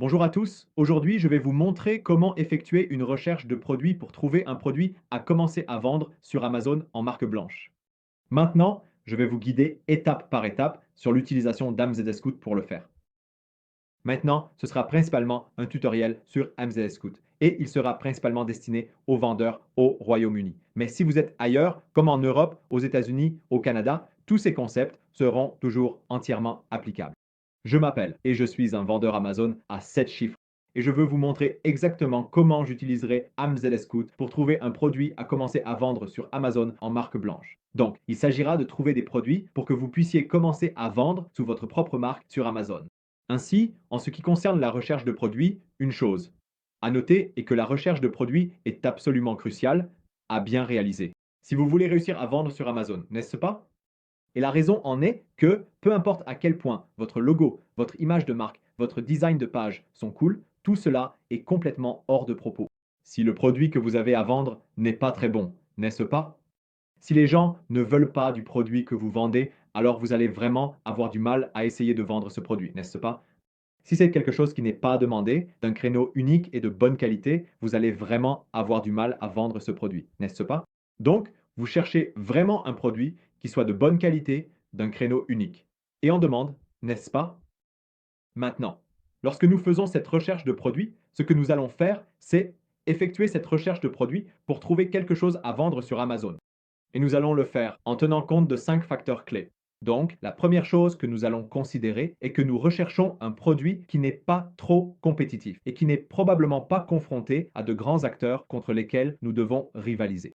Bonjour à tous, aujourd'hui je vais vous montrer comment effectuer une recherche de produit pour trouver un produit à commencer à vendre sur Amazon en marque blanche. Maintenant, je vais vous guider étape par étape sur l'utilisation d'AMZS Scout pour le faire. Maintenant, ce sera principalement un tutoriel sur AMZS Scout et il sera principalement destiné aux vendeurs au Royaume-Uni. Mais si vous êtes ailleurs, comme en Europe, aux États-Unis, au Canada, tous ces concepts seront toujours entièrement applicables. Je m'appelle et je suis un vendeur Amazon à 7 chiffres et je veux vous montrer exactement comment j'utiliserai AMZS Scout pour trouver un produit à commencer à vendre sur Amazon en marque blanche. Donc, il s'agira de trouver des produits pour que vous puissiez commencer à vendre sous votre propre marque sur Amazon. Ainsi, en ce qui concerne la recherche de produits, une chose à noter est que la recherche de produits est absolument cruciale à bien réaliser. Si vous voulez réussir à vendre sur Amazon, n'est-ce pas? Et la raison en est que, peu importe à quel point votre logo, votre image de marque, votre design de page sont cool, tout cela est complètement hors de propos. Si le produit que vous avez à vendre n'est pas très bon, n'est-ce pas? Si les gens ne veulent pas du produit que vous vendez, alors vous allez vraiment avoir du mal à essayer de vendre ce produit, n'est-ce pas? Si c'est quelque chose qui n'est pas demandé, d'un créneau unique et de bonne qualité, vous allez vraiment avoir du mal à vendre ce produit, n'est-ce pas? Donc, vous cherchez vraiment un produit qui soit de bonne qualité, d'un créneau unique. Et en demande, n'est-ce pas? Maintenant, lorsque nous faisons cette recherche de produit, ce que nous allons faire, c'est effectuer cette recherche de produit pour trouver quelque chose à vendre sur Amazon. Et nous allons le faire en tenant compte de 5 facteurs clés. Donc, la première chose que nous allons considérer est que nous recherchons un produit qui n'est pas trop compétitif et qui n'est probablement pas confronté à de grands acteurs contre lesquels nous devons rivaliser.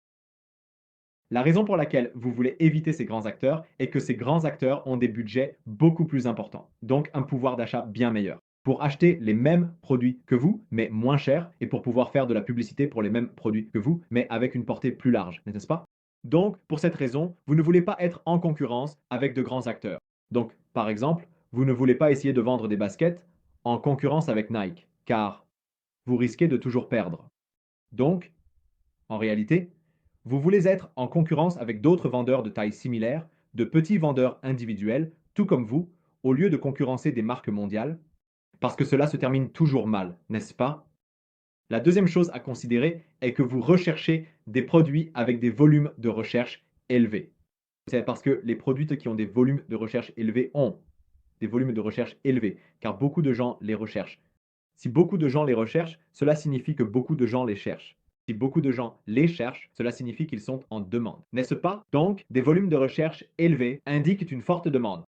La raison pour laquelle vous voulez éviter ces grands acteurs est que ces grands acteurs ont des budgets beaucoup plus importants, donc un pouvoir d'achat bien meilleur, pour acheter les mêmes produits que vous, mais moins chers, et pour pouvoir faire de la publicité pour les mêmes produits que vous, mais avec une portée plus large, n'est-ce pas? Donc, pour cette raison, vous ne voulez pas être en concurrence avec de grands acteurs. Donc, par exemple, vous ne voulez pas essayer de vendre des baskets en concurrence avec Nike, car vous risquez de toujours perdre. Donc, en réalité, vous voulez être en concurrence avec d'autres vendeurs de taille similaire, de petits vendeurs individuels, tout comme vous, au lieu de concurrencer des marques mondiales, parce que cela se termine toujours mal, n'est-ce pas? La deuxième chose à considérer est que vous recherchez des produits avec des volumes de recherche élevés. C'est parce que les produits qui ont des volumes de recherche élevés ont des volumes de recherche élevés, car beaucoup de gens les recherchent. Si beaucoup de gens les recherchent, cela signifie que beaucoup de gens les cherchent. Si beaucoup de gens les cherchent, cela signifie qu'ils sont en demande. N'est-ce pas? Donc, des volumes de recherche élevés indiquent une forte demande.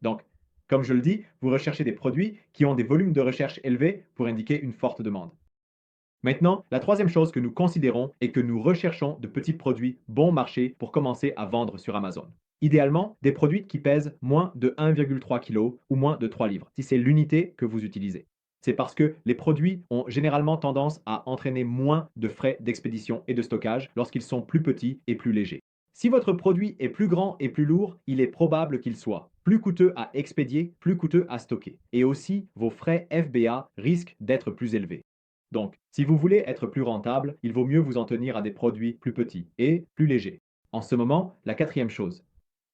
Donc, comme je le dis, vous recherchez des produits qui ont des volumes de recherche élevés pour indiquer une forte demande. Maintenant, la troisième chose que nous considérons est que nous recherchons de petits produits bon marché pour commencer à vendre sur Amazon. Idéalement, des produits qui pèsent moins de 1,3 kg ou moins de 3 livres, si c'est l'unité que vous utilisez. C'est parce que les produits ont généralement tendance à entraîner moins de frais d'expédition et de stockage lorsqu'ils sont plus petits et plus légers. Si votre produit est plus grand et plus lourd, il est probable qu'il soit plus coûteux à expédier, plus coûteux à stocker. Et aussi, vos frais FBA risquent d'être plus élevés. Donc, si vous voulez être plus rentable, il vaut mieux vous en tenir à des produits plus petits et plus légers. En ce moment, la quatrième chose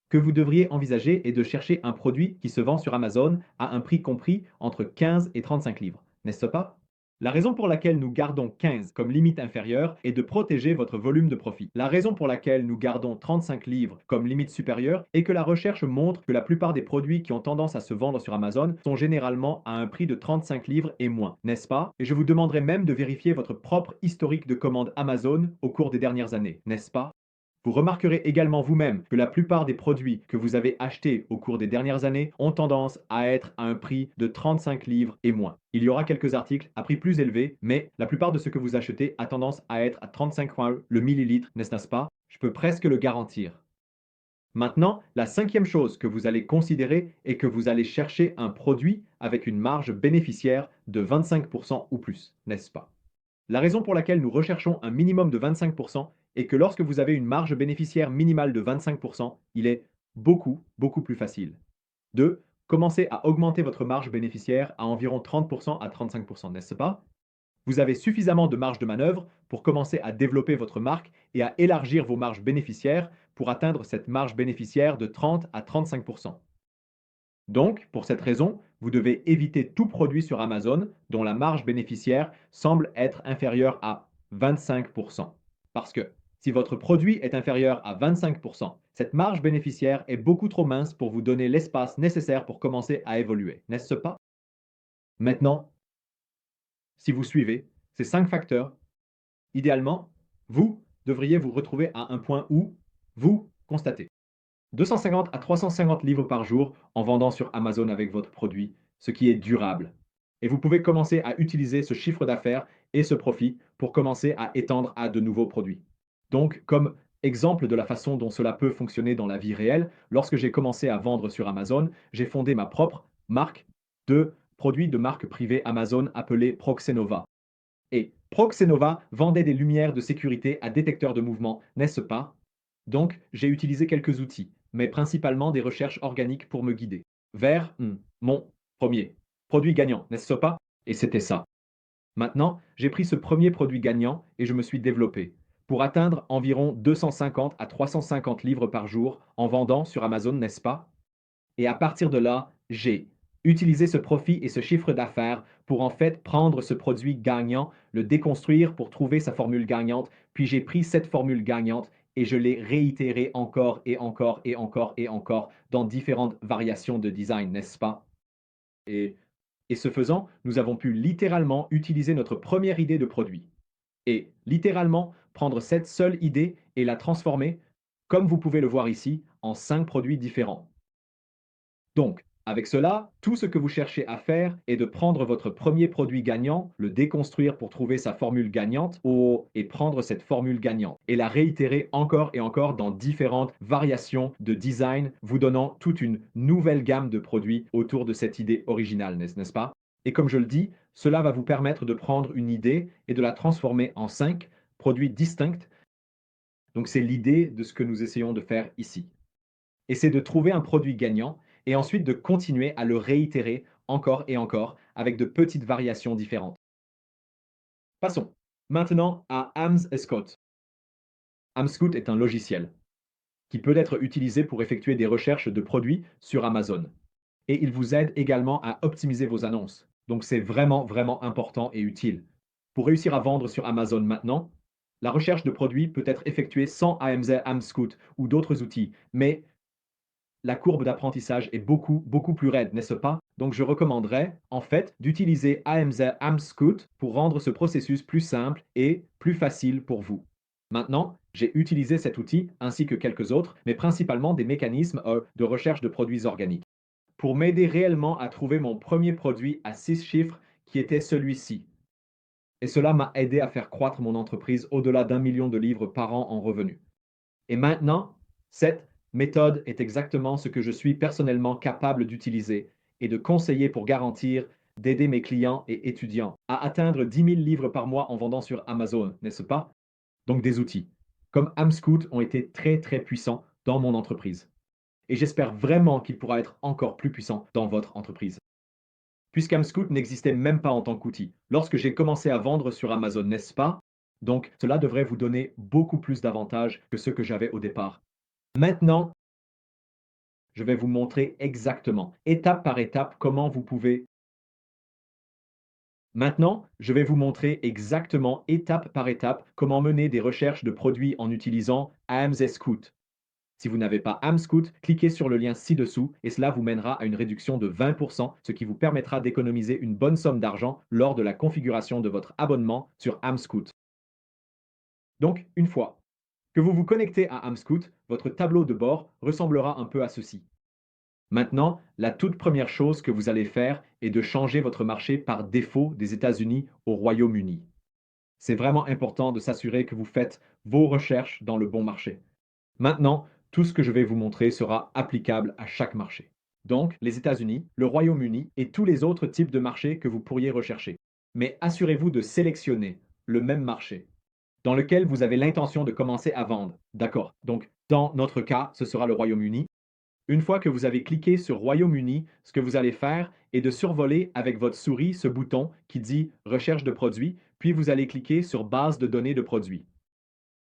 que vous devriez envisager est de chercher un produit qui se vend sur Amazon à un prix compris entre 15 et 35 livres, n'est-ce pas? La raison pour laquelle nous gardons 15 comme limite inférieure est de protéger votre volume de profit. La raison pour laquelle nous gardons 35 livres comme limite supérieure est que la recherche montre que la plupart des produits qui ont tendance à se vendre sur Amazon sont généralement à un prix de 35 livres et moins, n'est-ce pas? Et je vous demanderai même de vérifier votre propre historique de commande Amazon au cours des dernières années, n'est-ce pas? Vous remarquerez également vous-même que la plupart des produits que vous avez achetés au cours des dernières années ont tendance à être à un prix de 35 livres et moins. Il y aura quelques articles à prix plus élevé, mais la plupart de ce que vous achetez a tendance à être à 35 francs le millilitre, n'est-ce pas? Je peux presque le garantir. Maintenant, la cinquième chose que vous allez considérer est que vous allez chercher un produit avec une marge bénéficiaire de 25% ou plus, n'est-ce pas? La raison pour laquelle nous recherchons un minimum de 25% est que lorsque vous avez une marge bénéficiaire minimale de 25%, il est beaucoup plus facile de commencer à augmenter votre marge bénéficiaire à environ 30% à 35%, n'est-ce pas? Vous avez suffisamment de marge de manœuvre pour commencer à développer votre marque et à élargir vos marges bénéficiaires pour atteindre cette marge bénéficiaire de 30 à 35%. Donc, pour cette raison, vous devez éviter tout produit sur Amazon dont la marge bénéficiaire semble être inférieure à 25%. Parce que si votre produit est inférieur à 25%, cette marge bénéficiaire est beaucoup trop mince pour vous donner l'espace nécessaire pour commencer à évoluer, n'est-ce pas? Maintenant, si vous suivez ces 5 facteurs, idéalement, vous devriez vous retrouver à un point où vous constatez 250 à 350 livres par jour en vendant sur Amazon avec votre produit, ce qui est durable. Et vous pouvez commencer à utiliser ce chiffre d'affaires et ce profit pour commencer à étendre à de nouveaux produits. Donc, comme exemple de la façon dont cela peut fonctionner dans la vie réelle, lorsque j'ai commencé à vendre sur Amazon, j'ai fondé ma propre marque de produits de marque privée Amazon appelée Proxenova. Et Proxenova vendait des lumières de sécurité à détecteur de mouvement, n'est-ce pas? Donc, j'ai utilisé quelques outils, mais principalement des recherches organiques pour me guider vers mon premier produit gagnant, n'est-ce pas? Et c'était ça. Maintenant, j'ai pris ce premier produit gagnant et je me suis développé pour atteindre environ 250 à 350 livres par jour en vendant sur Amazon, n'est-ce pas? Et à partir de là, j'ai utilisé ce profit et ce chiffre d'affaires pour en fait prendre ce produit gagnant, le déconstruire pour trouver sa formule gagnante, puis j'ai pris cette formule gagnante et je l'ai réitérée encore et encore et encore et encore dans différentes variations de design, n'est-ce pas? Et, et ce faisant, nous avons pu littéralement utiliser notre première idée de produit et littéralement prendre cette seule idée et la transformer, comme vous pouvez le voir ici, en 5 produits différents. Donc, avec cela, tout ce que vous cherchez à faire est de prendre votre premier produit gagnant, le déconstruire pour trouver sa formule gagnante et prendre cette formule gagnante et la réitérer encore et encore dans différentes variations de design, vous donnant toute une nouvelle gamme de produits autour de cette idée originale, n'est-ce pas? Et comme je le dis, cela va vous permettre de prendre une idée et de la transformer en 5 produits distincts. Donc, c'est l'idée de ce que nous essayons de faire ici. Et c'est de trouver un produit gagnant et ensuite de continuer à le réitérer encore et encore avec de petites variations différentes. Passons maintenant à AmsScout. AmScout est un logiciel qui peut être utilisé pour effectuer des recherches de produits sur Amazon. Et il vous aide également à optimiser vos annonces. Donc c'est vraiment, vraiment important et utile. Pour réussir à vendre sur Amazon maintenant, la recherche de produits peut être effectuée sans AmScout ou d'autres outils, mais la courbe d'apprentissage est beaucoup, beaucoup plus raide, n'est-ce pas? Donc je recommanderais en fait d'utiliser AmScout pour rendre ce processus plus simple et plus facile pour vous. Maintenant, j'ai utilisé cet outil ainsi que quelques autres, mais principalement des mécanismes de recherche de produits organiques, pour m'aider réellement à trouver mon premier produit à 6 chiffres qui était celui-ci. Et cela m'a aidé à faire croître mon entreprise au-delà d'1 million de livres par an en revenus. Et maintenant, cette méthode est exactement ce que je suis personnellement capable d'utiliser et de conseiller pour garantir d'aider mes clients et étudiants à atteindre 10 000 livres par mois en vendant sur Amazon, n'est-ce pas? Donc des outils comme AmScout ont été très très puissants dans mon entreprise. Et j'espère vraiment qu'il pourra être encore plus puissant dans votre entreprise. Puisqu'AmScout n'existait même pas en tant qu'outil lorsque j'ai commencé à vendre sur Amazon, n'est-ce pas? Donc cela devrait vous donner beaucoup plus d'avantages que ceux que j'avais au départ. Maintenant, je vais vous montrer exactement, étape par étape, comment vous pouvez. Maintenant, je vais vous montrer exactement, étape par étape, comment mener des recherches de produits en utilisant AmScout. Si vous n'avez pas AmScout, cliquez sur le lien ci-dessous et cela vous mènera à une réduction de 20%, ce qui vous permettra d'économiser une bonne somme d'argent lors de la configuration de votre abonnement sur AmScout. Donc, une fois que vous vous connectez à AmScout, votre tableau de bord ressemblera un peu à ceci. Maintenant, la toute première chose que vous allez faire est de changer votre marché par défaut des États-Unis au Royaume-Uni. C'est vraiment important de s'assurer que vous faites vos recherches dans le bon marché. Maintenant, tout ce que je vais vous montrer sera applicable à chaque marché. Donc, les États-Unis, le Royaume-Uni et tous les autres types de marchés que vous pourriez rechercher. Mais assurez-vous de sélectionner le même marché dans lequel vous avez l'intention de commencer à vendre. D'accord. Donc, dans notre cas, ce sera le Royaume-Uni. Une fois que vous avez cliqué sur Royaume-Uni, ce que vous allez faire est de survoler avec votre souris ce bouton qui dit Recherche de produits, puis vous allez cliquer sur Base de données de produits.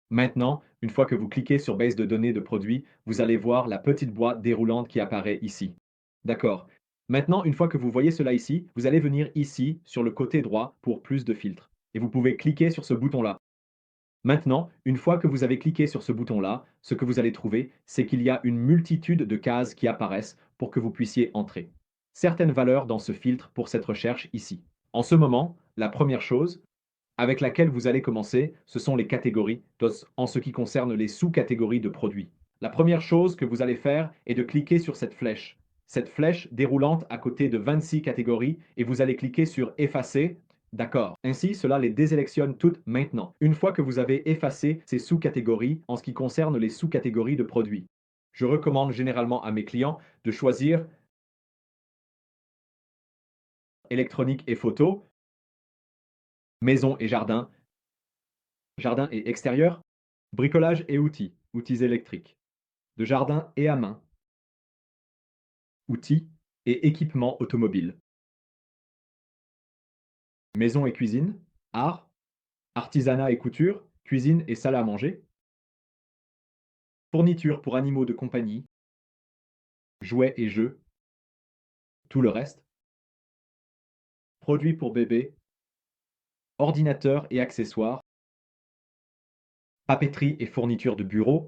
Maintenant, une fois que vous cliquez sur Base de données de produits, vous allez voir la petite boîte déroulante qui apparaît ici. D'accord. Maintenant, une fois que vous voyez cela ici, vous allez venir ici, sur le côté droit, pour plus de filtres. Et vous pouvez cliquer sur ce bouton-là. Maintenant, une fois que vous avez cliqué sur ce bouton-là, ce que vous allez trouver, c'est qu'il y a une multitude de cases qui apparaissent pour que vous puissiez entrer certaines valeurs dans ce filtre pour cette recherche ici. En ce moment, la première chose avec laquelle vous allez commencer, ce sont les catégories en ce qui concerne les sous-catégories de produits. La première chose que vous allez faire est de cliquer sur cette flèche déroulante à côté de 26 catégories et vous allez cliquer sur effacer. D'accord. Ainsi, cela les désélectionne toutes maintenant. Une fois que vous avez effacé ces sous-catégories en ce qui concerne les sous-catégories de produits, je recommande généralement à mes clients de choisir électronique et photo, maison et jardin, jardin et extérieur, bricolage et outils, outils électriques, de jardin et à main, outils et équipements automobiles, maison et cuisine, art, artisanat et couture, cuisine et salle à manger, fournitures pour animaux de compagnie, jouets et jeux, tout le reste, produits pour bébés, ordinateurs et accessoires, papeterie et fournitures de bureau,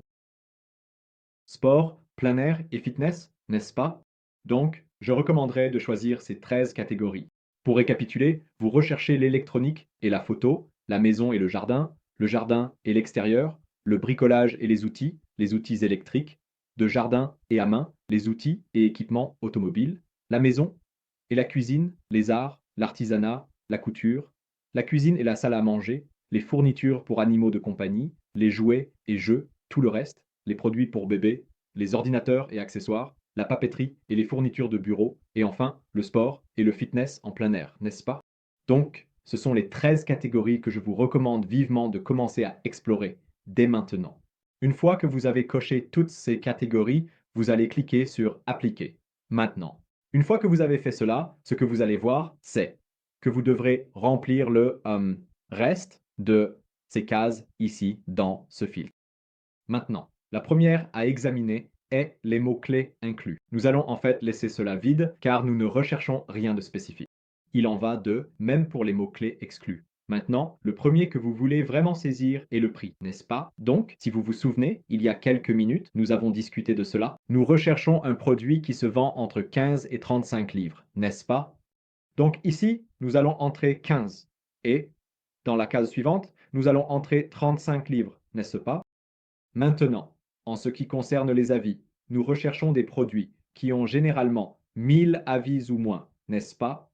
sport, plein air et fitness, n'est-ce pas? Donc, je recommanderais de choisir ces 13 catégories. Pour récapituler, vous recherchez l'électronique et la photo, la maison et le jardin et l'extérieur, le bricolage et les outils électriques, de jardin et à main, les outils et équipements automobiles, la maison et la cuisine, les arts, l'artisanat, la couture, la cuisine et la salle à manger, les fournitures pour animaux de compagnie, les jouets et jeux, tout le reste, les produits pour bébés, les ordinateurs et accessoires, la papeterie et les fournitures de bureau, et enfin le sport et le fitness en plein air, n'est-ce pas? Donc, ce sont les 13 catégories que je vous recommande vivement de commencer à explorer dès maintenant. Une fois que vous avez coché toutes ces catégories, vous allez cliquer sur Appliquer. Maintenant, une fois que vous avez fait cela, ce que vous allez voir, c'est que vous devrez remplir le reste de ces cases ici dans ce filtre. Maintenant, la première à examiner est les mots-clés inclus. Nous allons en fait laisser cela vide car nous ne recherchons rien de spécifique. Il en va de même pour les mots-clés exclus. Maintenant, le premier que vous voulez vraiment saisir est le prix, n'est-ce pas? Donc, si vous vous souvenez, il y a quelques minutes, nous avons discuté de cela. Nous recherchons un produit qui se vend entre 15 et 35 livres, n'est-ce pas? Donc ici, nous allons entrer 15 et dans la case suivante, nous allons entrer 35 livres, n'est-ce pas? Maintenant, en ce qui concerne les avis, nous recherchons des produits qui ont généralement 1000 avis ou moins, n'est-ce pas?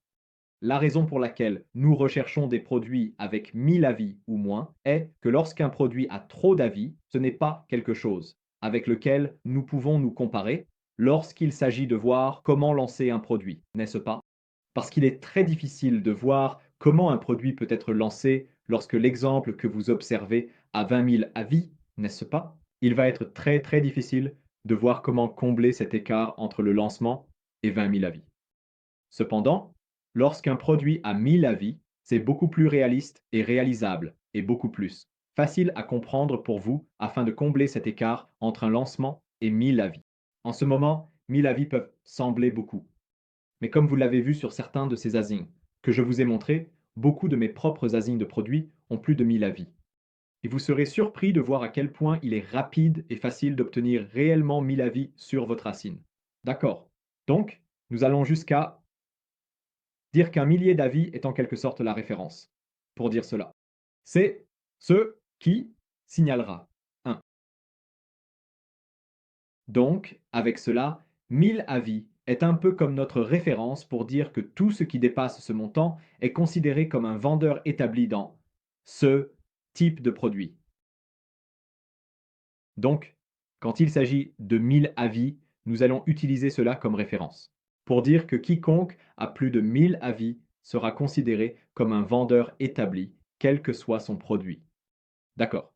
La raison pour laquelle nous recherchons des produits avec 1000 avis ou moins est que lorsqu'un produit a trop d'avis, ce n'est pas quelque chose avec lequel nous pouvons nous comparer lorsqu'il s'agit de voir comment lancer un produit, n'est-ce pas? Parce qu'il est très difficile de voir comment un produit peut être lancé lorsque l'exemple que vous observez a 20 000 avis, n'est-ce pas? Il va être très difficile de voir comment combler cet écart entre le lancement et 20 000 avis. Cependant, lorsqu'un produit a 1000 avis, c'est beaucoup plus réaliste et réalisable, et beaucoup plus facile à comprendre pour vous afin de combler cet écart entre un lancement et 1000 avis. En ce moment, 1000 avis peuvent sembler beaucoup, mais comme vous l'avez vu sur certains de ces asins que je vous ai montrés, beaucoup de mes propres asins de produits ont plus de 1000 avis. Et vous serez surpris de voir à quel point il est rapide et facile d'obtenir réellement 1000 avis sur votre asine. D'accord. Donc, nous allons jusqu'à dire qu'un millier d'avis est en quelque sorte la référence. Pour dire cela, c'est ce qui signalera 1. Donc, avec cela, 1000 avis est un peu comme notre référence pour dire que tout ce qui dépasse ce montant est considéré comme un vendeur établi dans ce type de produit. Donc, quand il s'agit de 1000 avis, nous allons utiliser cela comme référence pour dire que quiconque a plus de 1000 avis sera considéré comme un vendeur établi, quel que soit son produit. D'accord.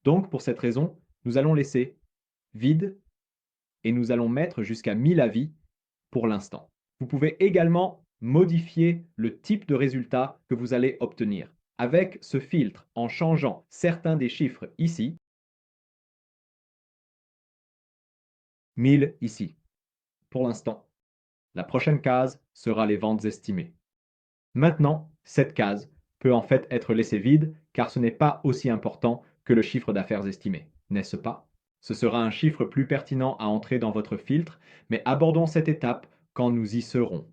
Donc, pour cette raison, nous allons laisser vide et nous allons mettre jusqu'à 1000 avis pour l'instant. Vous pouvez également modifier le type de résultat que vous allez obtenir avec ce filtre en changeant certains des chiffres ici, 1000 ici. Pour l'instant, La prochaine case sera les ventes estimées. Maintenant, cette case peut en fait être laissée vide car ce n'est pas aussi important que le chiffre d'affaires estimé, n'est-ce pas? Ce sera un chiffre plus pertinent à entrer dans votre filtre, mais abordons cette étape quand nous y serons.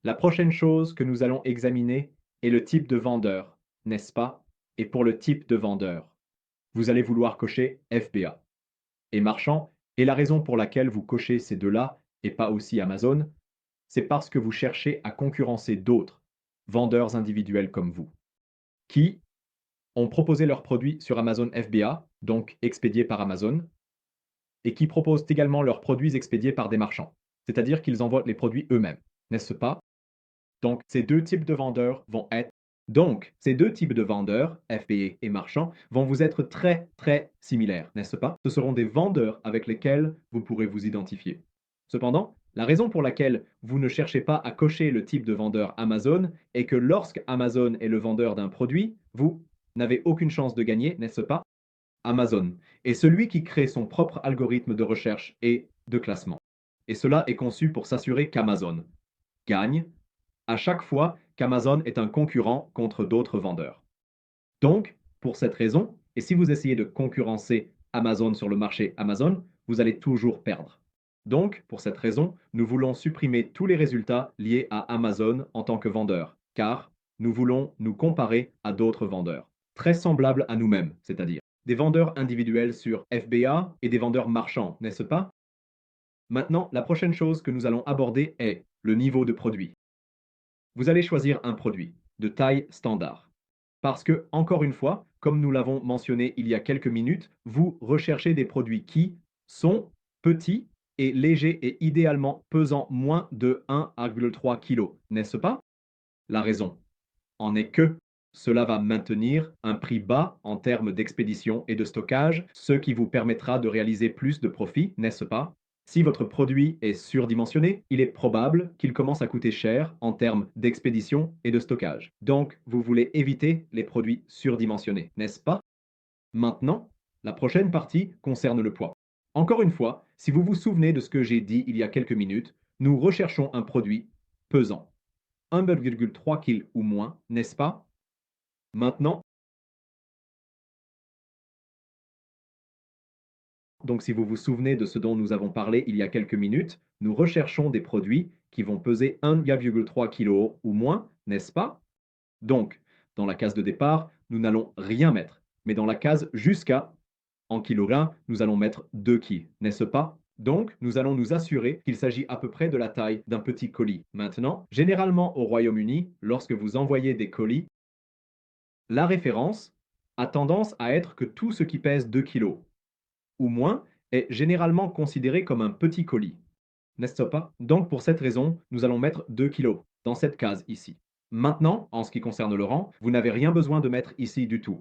La prochaine chose que nous allons examiner est le type de vendeur, n'est-ce pas? Et pour le type de vendeur, vous allez vouloir cocher FBA et marchand, et la raison pour laquelle vous cochez ces deux-là et pas aussi Amazon, c'est parce que vous cherchez à concurrencer d'autres vendeurs individuels comme vous, qui ont proposé leurs produits sur Amazon FBA, donc expédiés par Amazon, et qui proposent également leurs produits expédiés par des marchands, c'est-à-dire qu'ils envoient les produits eux-mêmes, n'est-ce pas? Donc, ces deux types de vendeurs vont être ces deux types de vendeurs, FBA et marchands, vont vous être très, très similaires, n'est-ce pas? Ce seront des vendeurs avec lesquels vous pourrez vous identifier. Cependant, la raison pour laquelle vous ne cherchez pas à cocher le type de vendeur Amazon est que lorsque Amazon est le vendeur d'un produit, vous n'avez aucune chance de gagner, n'est-ce pas? Amazon est celui qui crée son propre algorithme de recherche et de classement. Et cela est conçu pour s'assurer qu'Amazon gagne à chaque fois qu'Amazon est un concurrent contre d'autres vendeurs. Donc, pour cette raison, et si vous essayez de concurrencer Amazon sur le marché Amazon, vous allez toujours perdre. Donc, pour cette raison, nous voulons supprimer tous les résultats liés à Amazon en tant que vendeur, car nous voulons nous comparer à d'autres vendeurs, très semblables à nous-mêmes, c'est-à-dire des vendeurs individuels sur FBA et des vendeurs marchands, n'est-ce pas? Maintenant, la prochaine chose que nous allons aborder est le niveau de produit. Vous allez choisir un produit de taille standard. Parce que, encore une fois, comme nous l'avons mentionné il y a quelques minutes, vous recherchez des produits qui sont petits et légers et idéalement pesant moins de 1,3 kg, n'est-ce pas? La raison en est que cela va maintenir un prix bas en termes d'expédition et de stockage, ce qui vous permettra de réaliser plus de profit, n'est-ce pas? Si votre produit est surdimensionné, il est probable qu'il commence à coûter cher en termes d'expédition et de stockage. Donc, vous voulez éviter les produits surdimensionnés, n'est-ce pas? Maintenant, la prochaine partie concerne le poids. Encore une fois, si vous vous souvenez de ce que j'ai dit il y a quelques minutes, nous recherchons un produit pesant. 1,3 kg ou moins, n'est-ce pas? Maintenant, donc si vous vous souvenez de ce dont nous avons parlé il y a quelques minutes, nous recherchons des produits qui vont peser 1,3 kg ou moins, n'est-ce pas? Donc, dans la case de départ, nous n'allons rien mettre, mais dans la case jusqu'à en kilogrammes, nous allons mettre 2 kg, n'est-ce pas? Donc, nous allons nous assurer qu'il s'agit à peu près de la taille d'un petit colis. Maintenant, généralement au Royaume-Uni, lorsque vous envoyez des colis, la référence a tendance à être que tout ce qui pèse 2 kg ou moins est généralement considéré comme un petit colis, n'est-ce pas? Donc pour cette raison, nous allons mettre 2 kg dans cette case ici. Maintenant, en ce qui concerne le rang, vous n'avez rien besoin de mettre ici du tout.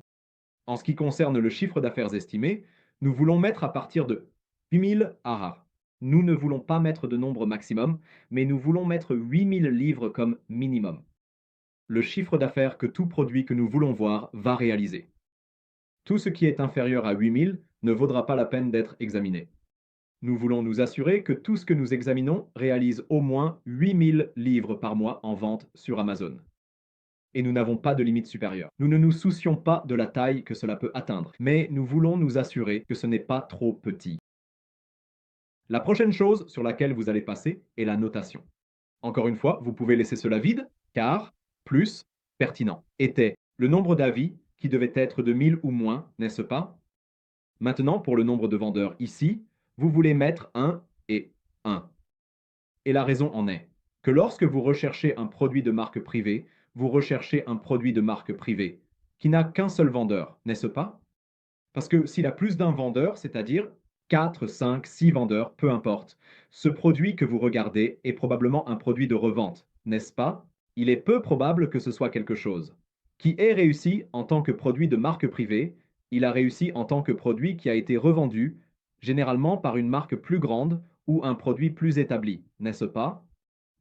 En ce qui concerne le chiffre d'affaires estimé, nous voulons mettre à partir de 8000 ARA. Nous ne voulons pas mettre de nombre maximum, mais nous voulons mettre 8000 livres comme minimum. Le chiffre d'affaires que tout produit que nous voulons voir va réaliser. Tout ce qui est inférieur à 8000 ne vaudra pas la peine d'être examiné. Nous voulons nous assurer que tout ce que nous examinons réalise au moins 8000 livres par mois en vente sur Amazon. Et nous n'avons pas de limite supérieure. Nous ne nous soucions pas de la taille que cela peut atteindre, mais nous voulons nous assurer que ce n'est pas trop petit. La prochaine chose sur laquelle vous allez passer est la notation. Encore une fois, vous pouvez laisser cela vide, car plus pertinent était le nombre d'avis qui devait être de 1000 ou moins, n'est-ce pas? Maintenant, pour le nombre de vendeurs ici, vous voulez mettre 1 et 1. Et la raison en est que lorsque vous recherchez un produit de marque privée, vous recherchez un produit de marque privée qui n'a qu'un seul vendeur, n'est-ce pas? Parce que s'il a plus d'un vendeur, c'est-à-dire 4, 5, 6 vendeurs, peu importe, ce produit que vous regardez est probablement un produit de revente, n'est-ce pas? Il est peu probable que ce soit quelque chose qui ait réussi en tant que produit de marque privée, il a réussi en tant que produit qui a été revendu, généralement par une marque plus grande ou un produit plus établi, n'est-ce pas?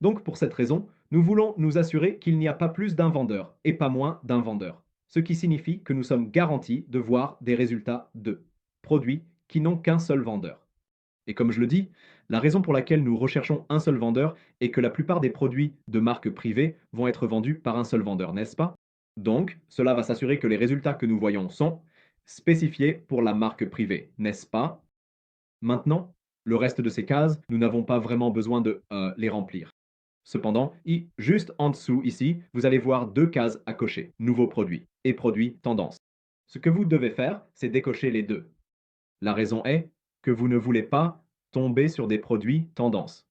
Donc pour cette raison, nous voulons nous assurer qu'il n'y a pas plus d'un vendeur et pas moins d'un vendeur, ce qui signifie que nous sommes garantis de voir des résultats de produits qui n'ont qu'un seul vendeur. Et comme je le dis, La raison pour laquelle nous recherchons un seul vendeur est que la plupart des produits de marque privée vont être vendus par un seul vendeur, n'est-ce pas? Donc, cela va s'assurer que les résultats que nous voyons sont spécifiés pour la marque privée, n'est-ce pas? Maintenant, le reste de ces cases, nous n'avons pas vraiment besoin de les remplir. Cependant, juste en dessous ici, vous allez voir deux cases à cocher, nouveaux produits et produits tendance. Ce que vous devez faire, c'est décocher les deux. La raison est que vous ne voulez pas tomber sur des produits tendance.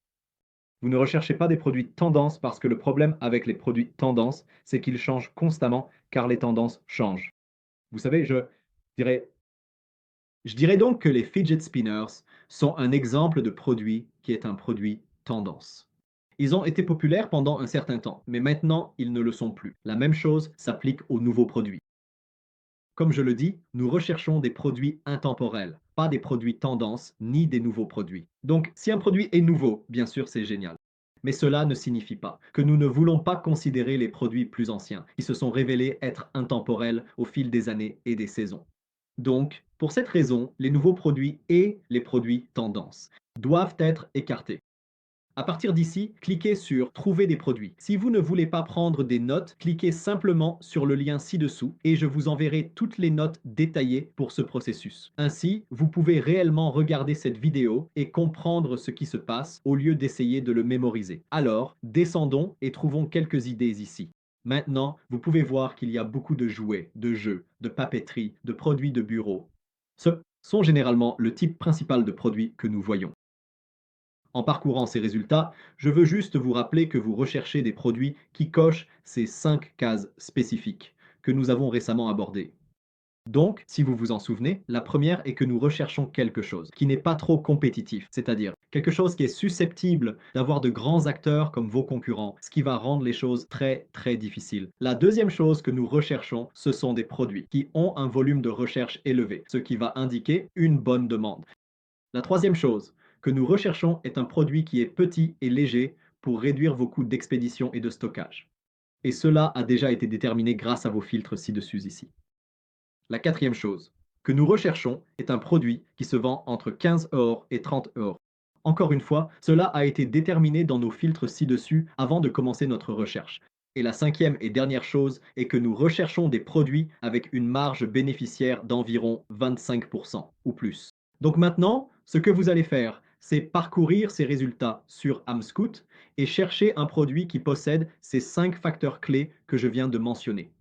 Vous ne recherchez pas des produits tendance parce que le problème avec les produits tendance, c'est qu'ils changent constamment car les tendances changent. Vous savez, dirais, je dirais donc que les fidget spinners sont un exemple de produit qui est un produit tendance. Ils ont été populaires pendant un certain temps, mais maintenant ils ne le sont plus. La même chose s'applique aux nouveaux produits. Comme je le dis, nous recherchons des produits intemporels, pas des produits tendance ni des nouveaux produits. Donc, si un produit est nouveau, bien sûr, c'est génial. Mais cela ne signifie pas que nous ne voulons pas considérer les produits plus anciens, qui se sont révélés être intemporels au fil des années et des saisons. Donc, pour cette raison, les nouveaux produits et les produits tendance doivent être écartés. À partir d'ici, cliquez sur Trouver des produits. Si vous ne voulez pas prendre des notes, cliquez simplement sur le lien ci-dessous et je vous enverrai toutes les notes détaillées pour ce processus. Ainsi, vous pouvez réellement regarder cette vidéo et comprendre ce qui se passe au lieu d'essayer de le mémoriser. Alors, descendons et trouvons quelques idées ici. Maintenant, vous pouvez voir qu'il y a beaucoup de jouets, de jeux, de papeterie, de produits de bureau. Ce sont généralement le type principal de produits que nous voyons. En parcourant ces résultats, je veux juste vous rappeler que vous recherchez des produits qui cochent ces 5 cases spécifiques que nous avons récemment abordées. Donc, si vous vous en souvenez, la première est que nous recherchons quelque chose qui n'est pas trop compétitif, c'est-à-dire quelque chose qui est susceptible d'avoir de grands acteurs comme vos concurrents, ce qui va rendre les choses très très difficiles. La deuxième chose que nous recherchons, ce sont des produits qui ont un volume de recherche élevé, ce qui va indiquer une bonne demande. La troisième chose que nous recherchons est un produit qui est petit et léger pour réduire vos coûts d'expédition et de stockage. Et cela a déjà été déterminé grâce à vos filtres ci-dessus ici. La quatrième chose que nous recherchons est un produit qui se vend entre 15 € et 30 €. Encore une fois, cela a été déterminé dans nos filtres ci-dessus avant de commencer notre recherche. Et la cinquième et dernière chose est que nous recherchons des produits avec une marge bénéficiaire d'environ 25% ou plus. Donc maintenant, ce que vous allez faire, c'est parcourir ces résultats sur Amscoot et chercher un produit qui possède ces 5 facteurs clés que je viens de mentionner.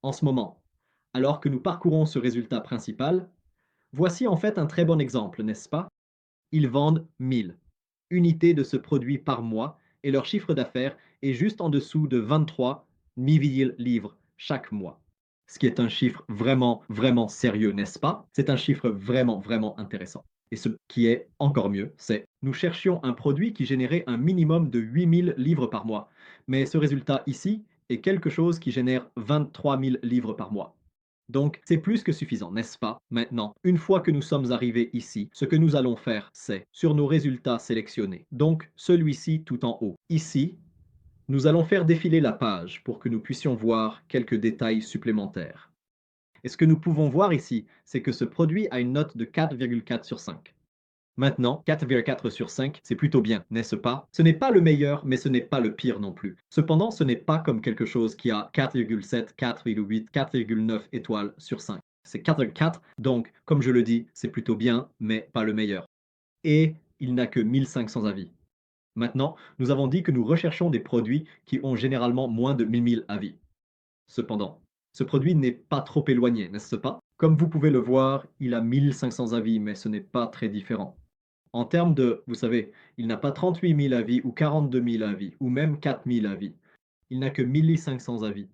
En ce moment, alors que nous parcourons ce résultat principal, voici en fait un très bon exemple, n'est-ce pas? Ils vendent 1000 unités de ce produit par mois et leur chiffre d'affaires est juste en dessous de 23 000 livres chaque mois. Ce qui est un chiffre vraiment, vraiment sérieux, n'est-ce pas? C'est un chiffre vraiment, vraiment intéressant. Et ce qui est encore mieux, c'est nous cherchions un produit qui générait un minimum de 8000 livres par mois. Mais ce résultat ici est quelque chose qui génère 23 000 livres par mois. Donc, c'est plus que suffisant, n'est-ce pas? Maintenant, une fois que nous sommes arrivés ici, ce que nous allons faire, c'est, sur nos résultats sélectionnés, donc celui-ci tout en haut, ici, nous allons faire défiler la page pour que nous puissions voir quelques détails supplémentaires. Et ce que nous pouvons voir ici, c'est que ce produit a une note de 4,4 sur 5. Maintenant, 4,4 sur 5, c'est plutôt bien, n'est-ce pas? Ce n'est pas le meilleur, mais ce n'est pas le pire non plus. Cependant, ce n'est pas comme quelque chose qui a 4,7, 4,8, 4,9 étoiles sur 5. C'est 4,4, donc, comme je le dis, c'est plutôt bien, mais pas le meilleur. Et il n'a que 1500 avis. Maintenant, nous avons dit que nous recherchons des produits qui ont généralement moins de 1000 avis. Cependant, ce produit n'est pas trop éloigné, n'est-ce pas? Comme vous pouvez le voir, il a 1500 avis, mais ce n'est pas très différent. En termes de, vous savez, il n'a pas 38 000 avis ou 42 000 avis ou même 4 000 avis. Il n'a que 1500 avis.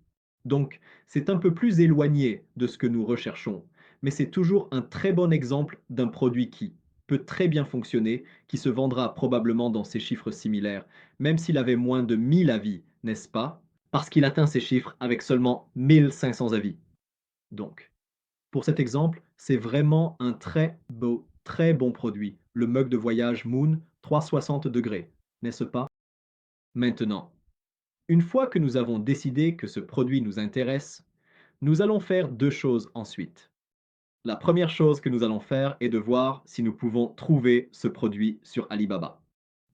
Donc, c'est un peu plus éloigné de ce que nous recherchons, mais c'est toujours un très bon exemple d'un produit qui peut très bien fonctionner, qui se vendra probablement dans ces chiffres similaires, même s'il avait moins de 1000 avis, n'est-ce pas? Parce qu'il atteint ces chiffres avec seulement 1500 avis. Donc, pour cet exemple, c'est vraiment un très beau, très bon produit, le mug de voyage Moon 360 degrés, n'est-ce pas? Maintenant, une fois que nous avons décidé que ce produit nous intéresse, nous allons faire deux choses ensuite. La première chose que nous allons faire est de voir si nous pouvons trouver ce produit sur Alibaba.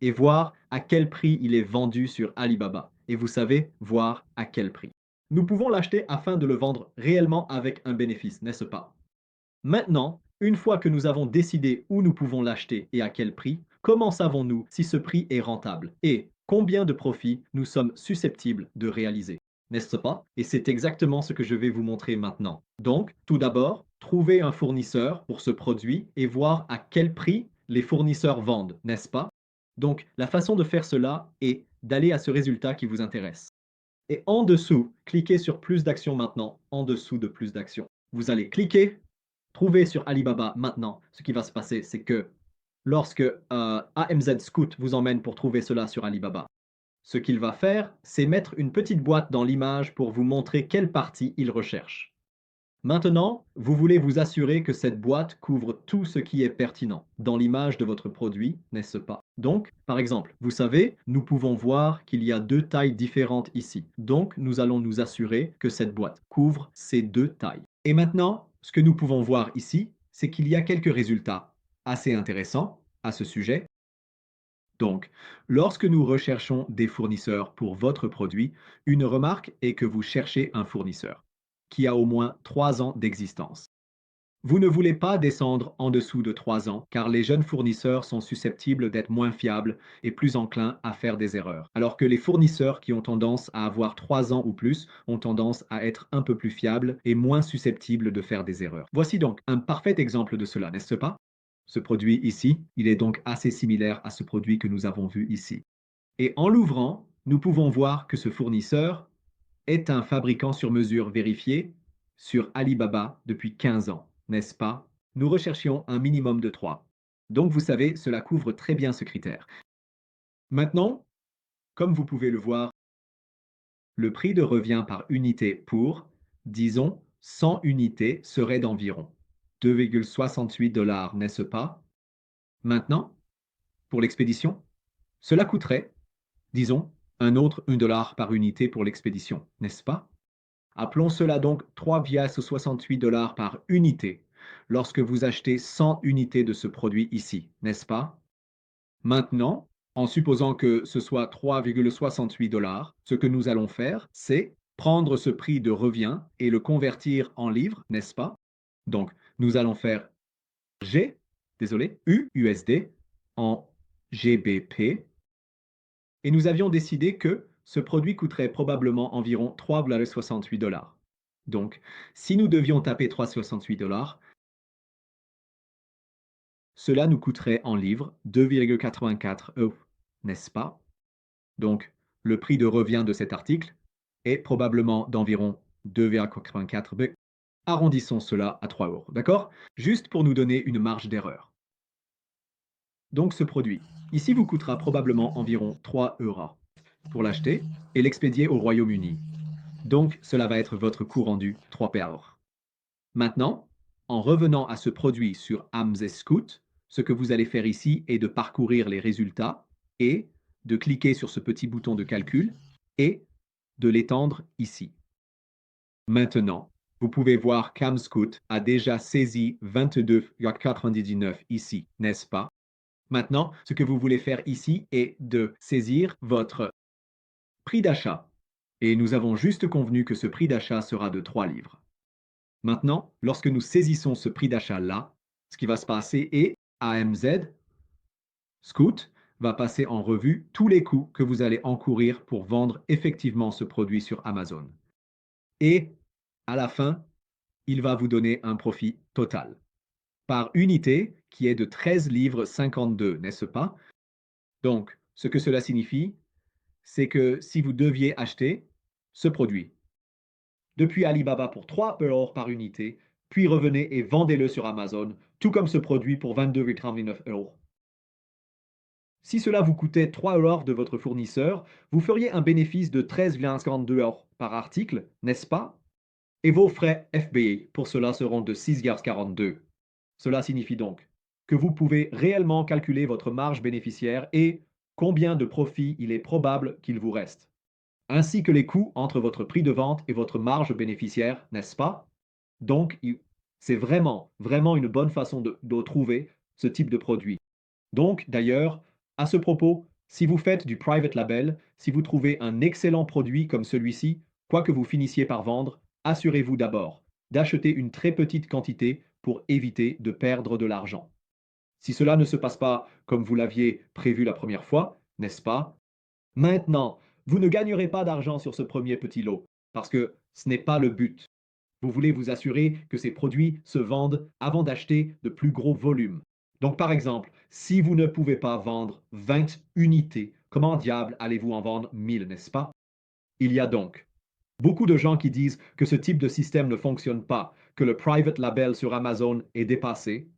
et voir à quel prix il est vendu sur Alibaba. Et vous savez, voir à quel prix. Nous pouvons l'acheter afin de le vendre réellement avec un bénéfice, n'est-ce pas? Maintenant, une fois que nous avons décidé où nous pouvons l'acheter et à quel prix, comment savons-nous si ce prix est rentable et combien de profits nous sommes susceptibles de réaliser? N'est-ce pas? Et c'est exactement ce que je vais vous montrer maintenant. Donc, tout d'abord, trouver un fournisseur pour ce produit et voir à quel prix les fournisseurs vendent, n'est-ce pas? Donc, la façon de faire cela est d'aller à ce résultat qui vous intéresse. Et en dessous, cliquez sur plus d'actions maintenant, en dessous de plus d'actions. Vous allez cliquer, trouver sur Alibaba maintenant. Ce qui va se passer, c'est que lorsque AMZ Scout vous emmène pour trouver cela sur Alibaba, ce qu'il va faire, c'est mettre une petite boîte dans l'image pour vous montrer quelle partie il recherche. Maintenant, vous voulez vous assurer que cette boîte couvre tout ce qui est pertinent dans l'image de votre produit, n'est-ce pas? Donc, par exemple, vous savez, nous pouvons voir qu'il y a deux tailles différentes ici. Donc, nous allons nous assurer que cette boîte couvre ces deux tailles. Et maintenant, ce que nous pouvons voir ici, c'est qu'il y a quelques résultats assez intéressants à ce sujet. Donc, lorsque nous recherchons des fournisseurs pour votre produit, une remarque est que vous cherchez un fournisseur qui a au moins 3 ans d'existence. Vous ne voulez pas descendre en dessous de 3 ans car les jeunes fournisseurs sont susceptibles d'être moins fiables et plus enclins à faire des erreurs, alors que les fournisseurs qui ont tendance à avoir 3 ans ou plus ont tendance à être un peu plus fiables et moins susceptibles de faire des erreurs. Voici donc un parfait exemple de cela, n'est-ce pas? Ce produit ici, il est donc assez similaire à ce produit que nous avons vu ici. Et en l'ouvrant, nous pouvons voir que ce fournisseur est un fabricant sur mesure vérifié sur Alibaba depuis 15 ans, n'est-ce pas? Nous recherchions un minimum de 3. Donc vous savez, cela couvre très bien ce critère. Maintenant, comme vous pouvez le voir, le prix de revient par unité pour, disons, 100 unités serait d'environ 2,68 $, n'est-ce pas? Maintenant, pour l'expédition, cela coûterait, disons, un autre 1 $ par unité pour l'expédition, n'est-ce pas? Appelons cela donc 3,68 $ par unité lorsque vous achetez 100 unités de ce produit ici, n'est-ce pas? Maintenant, en supposant que ce soit 3,68 $, ce que nous allons faire, c'est prendre ce prix de revient et le convertir en livres, n'est-ce pas? Donc, nous allons faire G, désolé, USD en GBP. Et nous avions décidé que ce produit coûterait probablement environ 3,68 $. Donc, si nous devions taper 3,68 $, cela nous coûterait en livres 2,84 €, n'est-ce pas? Donc, le prix de revient de cet article est probablement d'environ 2,84 €. Arrondissons cela à 3 €, d'accord? Juste pour nous donner une marge d'erreur. Donc ce produit, ici vous coûtera probablement environ 3 € pour l'acheter et l'expédier au Royaume-Uni. Donc cela va être votre coût rendu 3 €. Maintenant, en revenant à ce produit sur AMZ Scout, ce que vous allez faire ici est de parcourir les résultats et de cliquer sur ce petit bouton de calcul et de l'étendre ici. Maintenant, vous pouvez voir qu'AmScout a déjà saisi 22,99 € ici, n'est-ce pas? Maintenant, ce que vous voulez faire ici est de saisir votre prix d'achat. Et nous avons juste convenu que ce prix d'achat sera de 3 livres. Maintenant, lorsque nous saisissons ce prix d'achat-là, ce qui va se passer est AMZ Scout va passer en revue tous les coûts que vous allez encourir pour vendre effectivement ce produit sur Amazon. Et à la fin, il va vous donner un profit total par unité qui est de 13 livres 52, n'est-ce pas? Donc, ce que cela signifie, c'est que si vous deviez acheter ce produit depuis Alibaba pour 3 € par unité, puis revenez et vendez-le sur Amazon, tout comme ce produit pour 22,39 €. Si cela vous coûtait 3 € de votre fournisseur, vous feriez un bénéfice de 13,52 € par article, n'est-ce pas? Et vos frais FBA pour cela seront de 6,42 €. Cela signifie donc que vous pouvez réellement calculer votre marge bénéficiaire et combien de profit il est probable qu'il vous reste, ainsi que les coûts entre votre prix de vente et votre marge bénéficiaire, n'est-ce pas? Donc, c'est vraiment, vraiment une bonne façon de trouver ce type de produit. Donc, d'ailleurs, À ce propos, si vous faites du private label, si vous trouvez un excellent produit comme celui-ci, quoi que vous finissiez par vendre, assurez-vous d'abord d'acheter une très petite quantité pour éviter de perdre de l'argent. Si cela ne se passe pas comme vous l'aviez prévu la première fois, n'est-ce pas? Maintenant, vous ne gagnerez pas d'argent sur ce premier petit lot, parce que ce n'est pas le but. Vous voulez vous assurer que ces produits se vendent avant d'acheter de plus gros volumes. Donc par exemple, si vous ne pouvez pas vendre 20 unités, comment diable allez-vous en vendre 1000, n'est-ce pas? Il y a donc beaucoup de gens qui disent que ce type de système ne fonctionne pas, que le private label sur Amazon est dépassé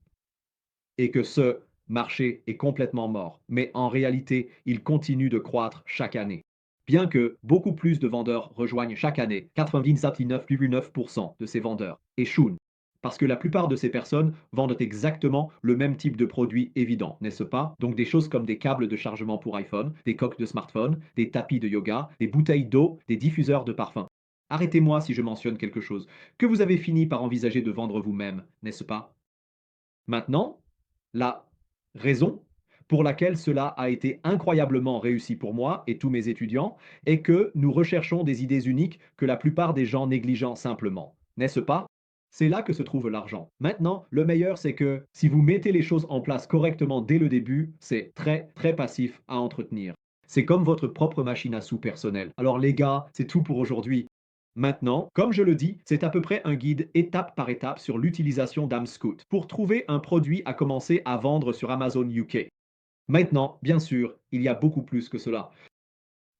et que ce marché est complètement mort. Mais en réalité, il continue de croître chaque année. Bien que beaucoup plus de vendeurs rejoignent chaque année, 99,9% de ces vendeurs échouent. Parce que la plupart de ces personnes vendent exactement le même type de produit évident, n'est-ce pas? Donc des choses comme des câbles de chargement pour iPhone, des coques de smartphone, des tapis de yoga, des bouteilles d'eau, des diffuseurs de parfum. Arrêtez-moi si je mentionne quelque chose que vous avez fini par envisager de vendre vous-même, n'est-ce pas? Maintenant, la raison pour laquelle cela a été incroyablement réussi pour moi et tous mes étudiants est que nous recherchons des idées uniques que la plupart des gens négligent simplement. N'est-ce pas? C'est là que se trouve l'argent. Maintenant, le meilleur, c'est que si vous mettez les choses en place correctement dès le début, c'est très, très passif à entretenir. C'est comme votre propre machine à sous personnelle. Alors les gars, c'est tout pour aujourd'hui. Maintenant, comme je le dis, c'est à peu près un guide étape par étape sur l'utilisation d'Amscoot pour trouver un produit à commencer à vendre sur Amazon UK. Maintenant, bien sûr, il y a beaucoup plus que cela.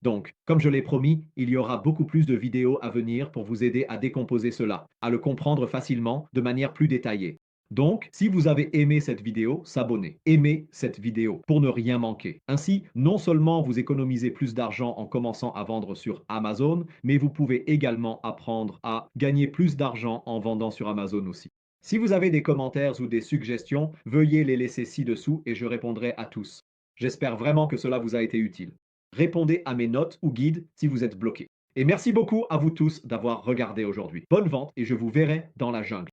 Donc, comme je l'ai promis, il y aura beaucoup plus de vidéos à venir pour vous aider à décomposer cela, à le comprendre facilement de manière plus détaillée. Donc, si vous avez aimé cette vidéo, s'abonner. Aimez cette vidéo pour ne rien manquer. Ainsi, non seulement vous économisez plus d'argent en commençant à vendre sur Amazon, mais vous pouvez également apprendre à gagner plus d'argent en vendant sur Amazon aussi. Si vous avez des commentaires ou des suggestions, veuillez les laisser ci-dessous et je répondrai à tous. J'espère vraiment que cela vous a été utile. Répondez à mes notes ou guides si vous êtes bloqué. Et merci beaucoup à vous tous d'avoir regardé aujourd'hui. Bonne vente et je vous verrai dans la jungle.